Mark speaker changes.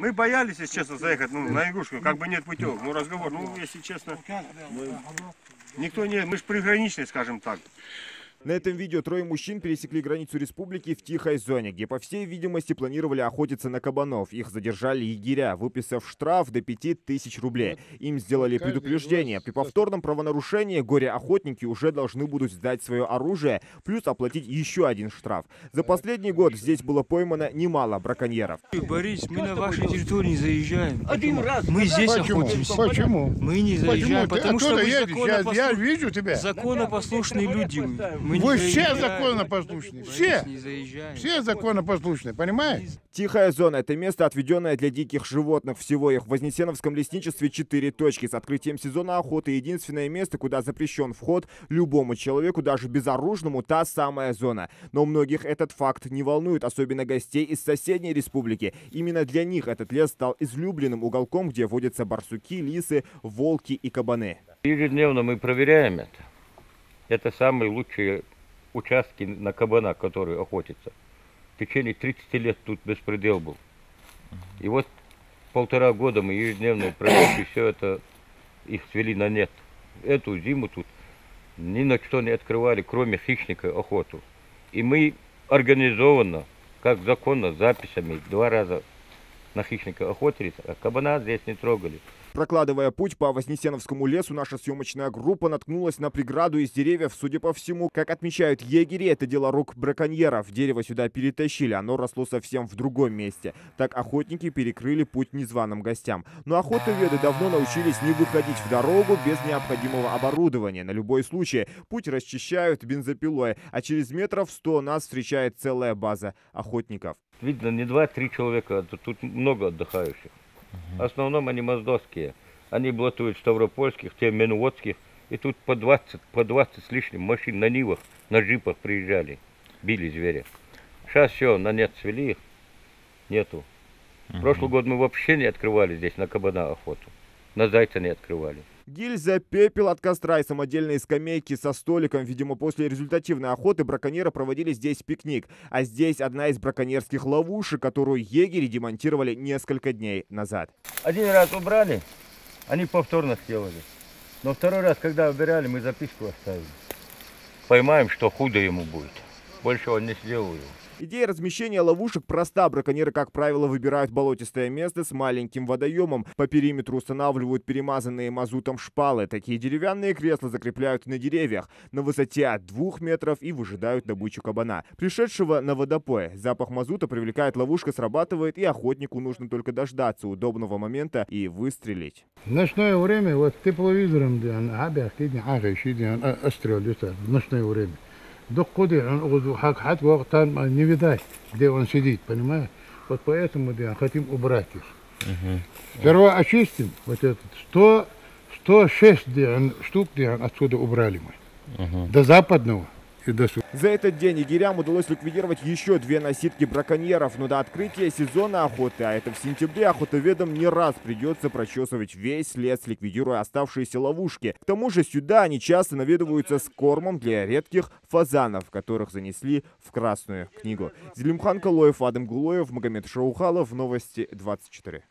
Speaker 1: Мы боялись, если честно, заехать на игрушку, как бы нет путевок. Ну, разговор, если честно, никто не... Мы же приграничные, скажем так.
Speaker 2: На этом видео трое мужчин пересекли границу республики в тихой зоне, где, по всей видимости, планировали охотиться на кабанов. Их задержали егеря, выписав штраф до 5000 рублей. Им сделали предупреждение. При повторном правонарушении горе-охотники уже должны будут сдать свое оружие, плюс оплатить еще один штраф. За последний год здесь было поймано немало браконьеров.
Speaker 3: Борис, мы на вашей территории не заезжаем.
Speaker 4: Один раз.
Speaker 3: Мы здесь
Speaker 4: охотимся. Почему?
Speaker 3: Мы не заезжаем, потому что вы
Speaker 4: я вижу тебя.
Speaker 3: законопослушные люди.
Speaker 4: Вы все законопослушные. Все законопослушные, понимаешь?
Speaker 2: Тихая зона – это место, отведенное для диких животных. Всего их в Вознесеновском лесничестве 4 точки. С открытием сезона охоты единственное место, куда запрещен вход любому человеку, даже безоружному, та самая зона. Но многих этот факт не волнует, особенно гостей из соседней республики. Именно для них этот лес стал излюбленным уголком, где водятся барсуки, лисы, волки и кабаны.
Speaker 5: Ежедневно мы проверяем это. Это самые лучшие участки на кабана, которые охотятся. В течение 30 лет тут беспредел был. И вот 1,5 года мы ежедневно проверки, все это их свели на нет. Эту зиму тут ни на что не открывали, кроме хищника, охоту. И мы организованно, как законно, записями 2 раза на хищника охотились, а кабана здесь не трогали.
Speaker 2: Прокладывая путь по Вознесеновскому лесу, наша съемочная группа наткнулась на преграду из деревьев. Судя по всему, как отмечают егери, это дело рук браконьеров. Дерево сюда перетащили, оно росло совсем в другом месте. Так охотники перекрыли путь незваным гостям. Но охотоведы давно научились не выходить в дорогу без необходимого оборудования. На любой случай путь расчищают бензопилой, а через метров 100 нас встречает целая база охотников.
Speaker 5: Видно, не 2-3 человека, тут много отдыхающих. В основном они моздовские. Они блатуют ставропольских, те менуотских. И тут по 20 с лишним машин на нивах, на джипах приезжали, били зверя. Сейчас все, на нет свели их, нету. Прошлый год мы вообще не открывали здесь на кабана охоту. На зайца не открывали.
Speaker 2: Гильза, пепел от костра и самодельные скамейки со столиком. Видимо, после результативной охоты браконьеры проводили здесь пикник. А здесь одна из браконьерских ловушек, которую егери демонтировали несколько дней назад.
Speaker 5: Один раз убрали, они повторно сделали. Но второй раз, когда убирали, мы записку оставили. Поймаем, что худо ему будет. Больше он не сделал.
Speaker 2: Идея размещения ловушек проста. Браконьеры, как правило, выбирают болотистое место с маленьким водоемом. По периметру устанавливают перемазанные мазутом шпалы. Такие деревянные кресла закрепляют на деревьях на высоте от 2 метров и выжидают добычу кабана, пришедшего на водопой. Запах мазута привлекает, ловушка срабатывает, и охотнику нужно только дождаться удобного момента и выстрелить.
Speaker 4: В ночное время, вот тепловизором, в ночное время. Доходы, он не видать, где он сидит, понимаешь? Вот поэтому хотим убрать их. Сперва очистим, вот этот 106 штук отсюда убрали мы. До западного и до сюда.
Speaker 2: За этот день егерям удалось ликвидировать еще 2 насидки браконьеров. Но до открытия сезона охоты, а это в сентябре, охотоведам не раз придется прочесывать весь лес, ликвидируя оставшиеся ловушки. К тому же сюда они часто наведываются с кормом для редких фазанов, которых занесли в Красную книгу. Зелимхан Калоев, Адам Гулоев, Магомед Шаухалов, Новости 24.